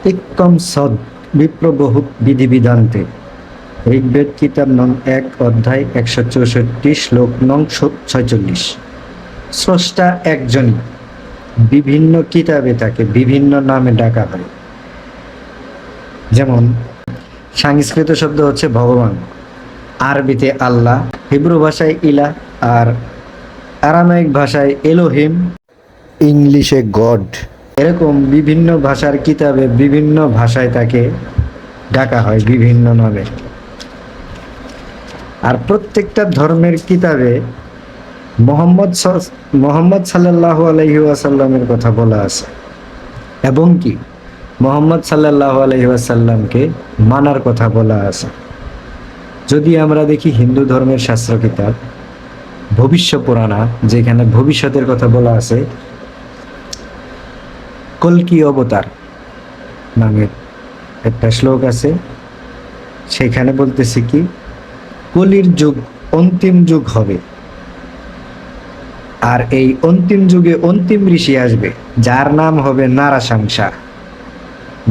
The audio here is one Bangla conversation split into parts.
তিক্কম সদ বিপ্রবহুক বিধিবিধান্তে ঋগ্বেদ কিতাব নং 1 অধ্যায় 164 শ্লোক নং 46। স্রষ্টা একজনই, বিভিন্ন কিতাবে তাকে বিভিন্ন নামে ডাকা হয়। যেমন সংস্কৃত শব্দ হচ্ছে ভগবান, আরবিতে আল্লাহ, হিব্রু ভাষায় ইলা, আর আরামাইক ভাষায় এলোহিম, ইংলিশে গড। এরকম বিভিন্ন ভাষার কিতাবে বিভিন্ন ভাষায় তাকে ডাকা হয় বিভিন্ন নামে। আর প্রত্যেকটা ধর্মের কিতাবে মোহাম্মদ সাল্লাল্লাহু আলাইহি ওয়াসাল্লামের কথা বলা আছে, এবং কি মোহাম্মদ সাল্লাল্লাহু আলাইহি ওয়াসাল্লামকে মানার কথা বলা আছে। যদি আমরা দেখি হিন্দু ধর্মের শাস্ত্র কিতাব ভবিষ্য পুরাণা, যেখানে ভবিষ্যতের কথা বলা আছে, কল্কি অবতার নামের একটা শ্লোক আছে, সেখানে বলতেছে কি কলির যুগ অন্তিম যুগ হবে, আর এই অন্তিম যুগে অন্তিম ঋষি আসবে যার নাম হবে নারাশংসা।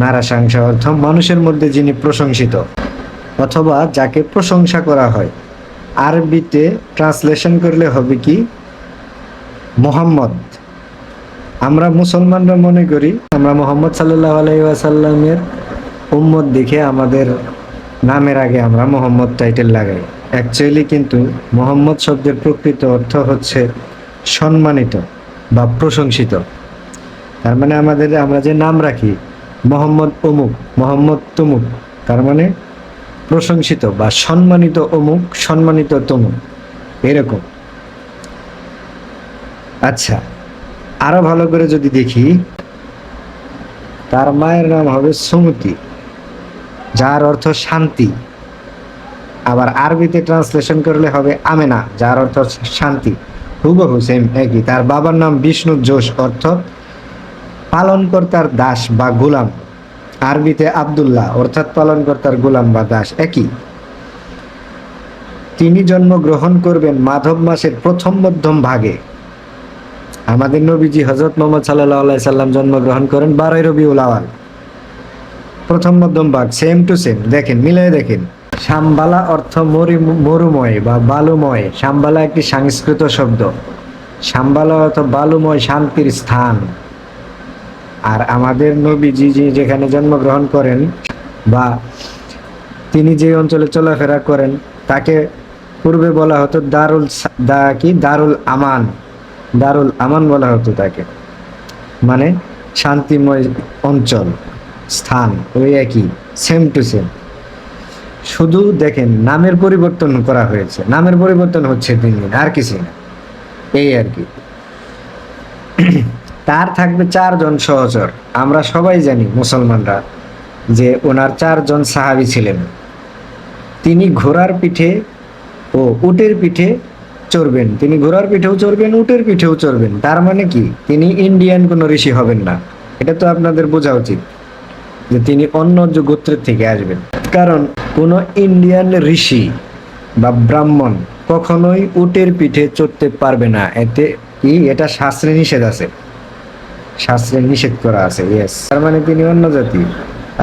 নারাশংসা অর্থ মানুষের মধ্যে যিনি প্রশংসিত, অথবা যাকে প্রশংসা করা হয়। আরবিতে ট্রান্সলেশন করলে হবে কি মোহাম্মদ। আমরা মুসলমানরা মনে করি আমরা মোহাম্মদ সাল্লাল্লাহু আলাইহি ওয়াসাল্লামের উম্মত দেখে আমাদের নামের আগে আমরা মোহাম্মদ টাইটেল লাগাই। অ্যাকচুয়ালি কিন্তু মোহাম্মদ শব্দের প্রকৃত অর্থ হচ্ছে সম্মানিত বা প্রশংসিত। তার মানে আমরা যে নাম রাখি মোহাম্মদ অমুক, মোহাম্মদ তমুক, তার মানে প্রশংসিত বা সম্মানিত অমুক, সম্মানিত তমুক, এরকম। আচ্ছা, আরো ভালো করে যদি দেখি, তার মায়ের নাম হবে সুমতি, যার অর্থ শান্তি। আবার আরবিতে ট্রান্সলেশন করলে হবে আমেনা, যার অর্থ শান্তি। হুবহু সেম একই। তার বাবার নাম বিষ্ণু যোশ, অর্থ পালনকর্তার দাস বা গোলাম। আরবিতে আব্দুল্লাহ, অর্থাৎ পালনকর্তার গোলাম বা দাস, একই। তিনি জন্মগ্রহণ করবেন মাধব মাসের প্রথম মধ্যম ভাগে। আমাদের নবীজি হযরত মুহাম্মদ সাল্লাল্লাহু আলাইহি সাল্লাম জন্মগ্রহণ করেন 12 রবিউল আওয়াল, প্রথম মধ্যম ভাগ, সেম টু সেম। দেখেন, মিলিয়ে দেখেন। শাম্বালা অর্থ মরুময় বা বালুময়। শাম্বালা একটি সংস্কৃত শব্দ। শাম্বালা অর্থ বালুময়, শান্তির স্থান। আর আমাদের নবীজি যেখানে জন্মগ্রহণ করেন বা তিনি যে অঞ্চলে চলাফেরা করেন, তাকে পূর্বে বলা হতো দারুল আমান। দারুল আমান বলা হতো তাকে, মানে শান্তিময় অঞ্চল, স্থান, ওই একই, সেম টু সেম। শুধু দেখেন নামের পরিবর্তন করা হয়েছে, নামের পরিবর্তন হচ্ছে দিন দিন, আর কিছু না, এই আর কি। তার থাকবে 4 জন সহচর। আমরা সবাই জানি মুসলমানরা যে ওনার 4 জন সাহাবী ছিলেন। তিনি ঘোড়ার পিঠে ও উটের পিঠে চড়বেন। তিনি ঘোড়ার পিঠেও চড়বেন, উটের পিঠেও চড়বেন। তার মানে কি তিনি ইন্ডিয়ান কোনো ঋষি হবেন না। এটা তো আপনাদের বোঝা উচিত যে তিনি অন্য গোত্রের থেকে আসবেন। কারণ কোনো ইন্ডিয়ান ঋষি বা ব্রাহ্মণ কখনোই উটের পিঠে চড়তে পারবে না। এটা শাস্ত্রে নিষেধ আছে, শাস্ত্রে নিষেধ করা আছে। ইয়েস, তার মানে তিনি অন্য জাতি,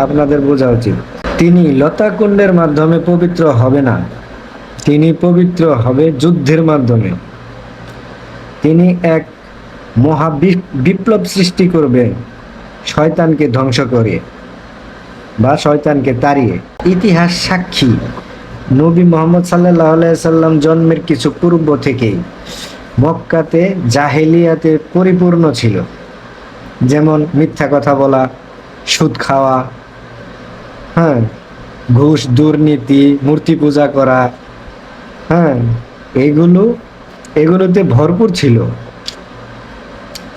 আপনাদের বোঝা উচিত। তিনি লতাকুণ্ডের মাধ্যমে পবিত্র হবে না, তিনি পবিত্র হবে যুদ্ধের মাধ্যমে। তিনি এক মহা বিপ্লব সৃষ্টি করবেন শয়তানকে ধ্বংস করে বা শয়তানকে তাড়িয়ে। ইতিহাস সাক্ষী নবী মুহাম্মদ সাল্লাল্লাহু আলাইহি সাল্লাম জন্মের কিছু পূর্ব থেকেই মক্কাতে জাহেলিয়াতে পরিপূর্ণ ছিল। যেমন মিথ্যা কথা বলা, সুদ খাওয়া, ঘুষ, দুর্নীতি, মূর্তি পূজা করা, এগুলোতে ভরপুর ছিল।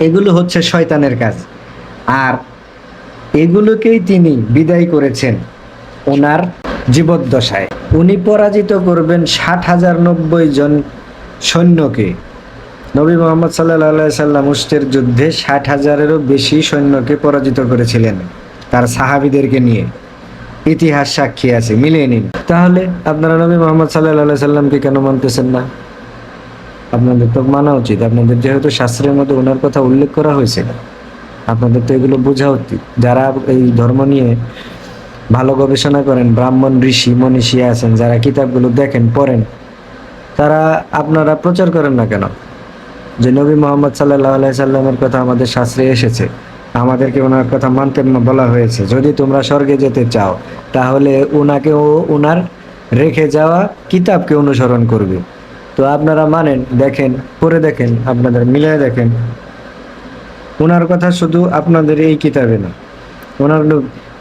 এগুলো হচ্ছে শয়তানের কাজ। আর এগুলোকেই তিনি বিদায় করেছেন ওনার জীবদ্দশায়। উনি পরাজিত করবেন 60,090 জন সৈন্যকে। নবী মুহাম্মদ সাল্লাল্লাহু আলাইহি সাল্লাম উহুদের যুদ্ধে 60,000-এরও বেশি সৈন্যকে পরাজিত করেছিলেন তার সাহাবীদেরকে নিয়ে। ইতিহাস সাক্ষী আছে, মিলিয়ে নিন। তাহলে আপনারা নবী মুহাম্মদ সাল্লাল্লাহু আলাইহি সাল্লামকে কেন মানতেছেন না? আপনাদের তো মানা উচিত। আপনাদের যেহেতু শাস্ত্রের মধ্যে ওনার কথা উল্লেখ করা হয়েছে, আপনাদের তো এগুলো বোঝা উচিত। যারা এই ধর্ম নিয়ে ভালো গবেষণা করেন, ব্রাহ্মণ ঋষি মনীষী আছেন, যারা কিতাবগুলো দেখেন পড়েন, তারা আপনারা প্রচার করেন না কেন যে নবী মোহাম্মদ সাল্লাল্লাহু আলাইহি সাল্লামের কথা আমাদের শাস্ত্রে এসেছে, আমাদেরকে ওনার কথা মানতে বলা হয়েছে। যদি তোমরা স্বর্গে যেতে চাও তাহলে ওনাকে ও ওনার রেখে যাওয়া কিতাবকে অনুসরণ করবে। তো আপনারা মানেন, দেখেন, পড়ে দেখেন, আপনাদের মিলিয়ে দেখেন, ওনার কথা শুধু আপনাদের এই কিতাবে না, ওনার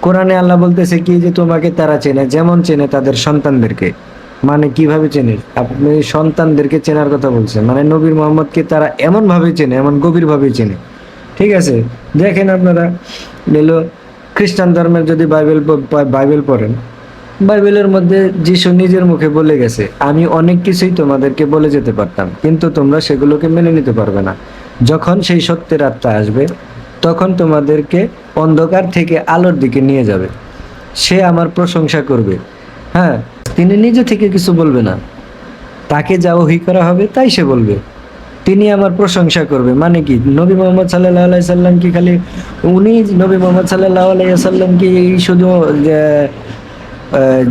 কোরআনে আল্লাহ বলতেছে কি যে তোমাকে তারা চেনে যেমন চেনে তাদের সন্তানদেরকে। মানে কিভাবে চেনে? আপনি সন্তানদেরকে চেনার কথা বলছেন, মানে নবীর মোহাম্মদকে তারা এমন ভাবে চেনে, এমন গভীর ভাবে চেনে। ঠিক আছে, দেখেন আপনারা এলো খ্রিস্টান ধর্মের যদি বাইবেল পড়েন, বাইবেলের মধ্যে যিশু নিজের মুখে বলে গেছে, আমি অনেক কিছুই তোমাদেরকে বলে যেতে পারতাম, কিন্তু তোমরা সেগুলোকে মেনে নিতে পারবে না। যখন সেই সত্যের আত্মা আসবে তখন তোমাদেরকে অন্ধকার থেকে আলোর দিকে নিয়ে যাবে, সে আমার প্রশংসা করবে। হ্যাঁ, তিনি নিজে থেকে কিছু বলবে না, তাকে যা ওহী করা হবে তাই সে বলবে। তিনি আমার প্রশংসা করবে মানে কি? নবী মোহাম্মদ সাল্লাল্লাহু আলাইহি সাল্লাম কি খালি উনি নবী মোহাম্মদ সাল্লাল্লাহু আলাইহি সাল্লাম কি শুধু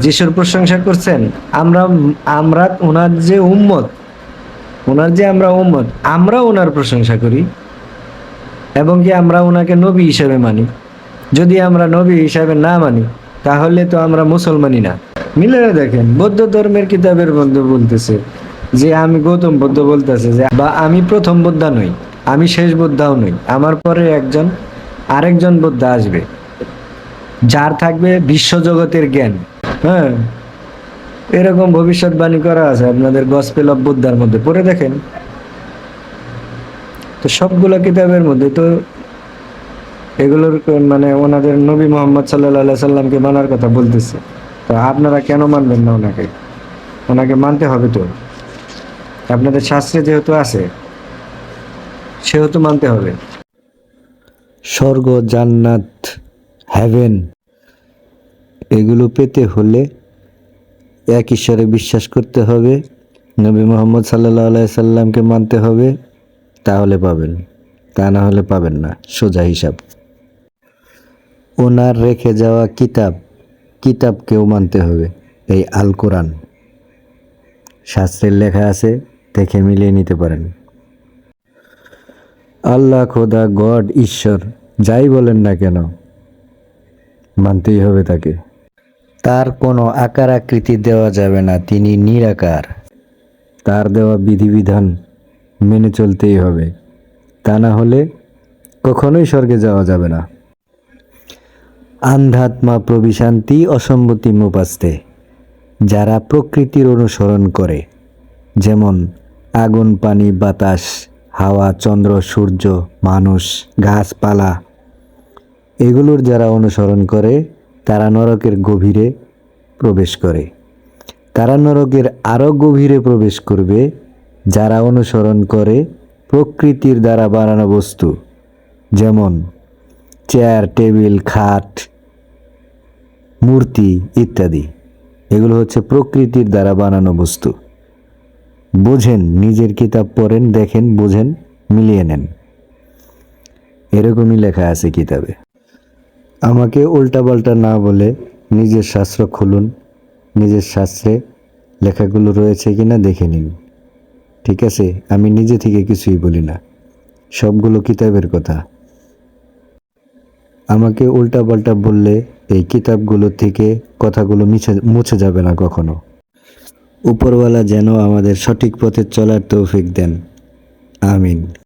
যিশুর প্রশংসা করছেন? আমরা আমরা ওনার যে উম্মত, ওনার যে আমরা উম্মত, আমরা ওনার প্রশংসা করি এবং কি আমরা ওনাকে নবী হিসেবে মানি। যদি আমরা নবী হিসাবে না মানি তাহলে তো আমরা মুসলমানই না। মিলে দেখেন, বৌদ্ধ ধর্মের কিতাবের মধ্যে বলতেছে যে আমি গৌতম বুদ্ধ বলতেছে যে বা আমি প্রথম বুদ্ধা নই, আমি শেষ বুদ্ধাও নই, আমার পরে আরেকজন বুদ্ধা আসবে যার থাকবে বিশ্বজগতের জ্ঞান। হ্যাঁ, এরকম ভবিষ্যৎবাণী করা আছে আপনাদের গসপেল অফ বুদ্ধার মধ্যে, পড়ে দেখেন। তো সবগুলো কিতাবের মধ্যে তো এগুলোর মানে ওনাদের নবী মোহাম্মদ সাল্লাল্লাহু আলাইহি সাল্লামকে মানার কথা বলতেছে। তো আপনারা কেন মানবেন না ওনাকে? ওনাকে মানতে হবে তো, আপনাদের শাস্ত্রে যেহেতু আছে সেহেতু মানতে হবে। স্বর্গ, জান্নাত, হেভেন এগুলো পেতে হলে এক ঈশ্বরে বিশ্বাস করতে হবে, নবী মোহাম্মদ সাল্লাল্লাহু আলাইহি সাল্লামকে মানতে হবে, তাহলে পাবেন, তা না হলে পাবেন না, সোজা হিসাব। ওনার রেখে যাওয়া কিতাবকেও মানতে হবে। এই আল কোরআন শাস্ত্রের লেখা আছে, দেখে মিলিয়ে নিতে পারেন। আল্লাহ, খোদা, গড, ঈশ্বর যাই বলেন না কেন মানতেই হবে তাকে। তার কোনো আকার আকৃতি দেওয়া যাবে না, তিনি নিরাকার। তার দেওয়া বিধিবিধান মেনে চলতেই হবে, তা না হলে কখনোই স্বর্গে যাওয়া যাবে না। আন্ধাত্মা প্রবিশান্তি অসম্মতি মুপাস্তে, যারা প্রকৃতির অনুসরণ করে, যেমন আগুন, পানি, বাতাস, হাওয়া, চন্দ্র, সূর্য, মানুষ, গাছপালা, এগুলোর যারা অনুসরণ করে তারা নরকের গভীরে প্রবেশ করে। তারা নরকের আরও গভীরে প্রবেশ করবে যারা অনুসরণ করে প্রকৃতির দ্বারা বানানো বস্তু, যেমন চেয়ার, টেবিল, খাট, মূর্তি ইত্যাদি। এগুলো হচ্ছে প্রকৃতির দ্বারা বানানো বস্তু। বোঝেন, নিজের কিতাব পড়েন, দেখেন, বোঝেন, মিলিয়ে নেন। এরকমই লেখা আছে কিতাবে। আমাকে উল্টাপাল্টা না বলে নিজের শাস্ত্র খুলুন, নিজের শাস্ত্রে লেখাগুলো রয়েছে কিনা দেখে নিন। ঠিক আছে, আমি নিজে থেকে কিছুই বলি না, সবগুলো কিতাবের কথা। আমাকে উল্টাপাল্টা বললে এই কিতাবগুলো থেকে কথাগুলো মুছে যাবে না কখনো। উপরওয়ালা যেন আমাদের সঠিক পথে চলার তৌফিক দেন। আমিন।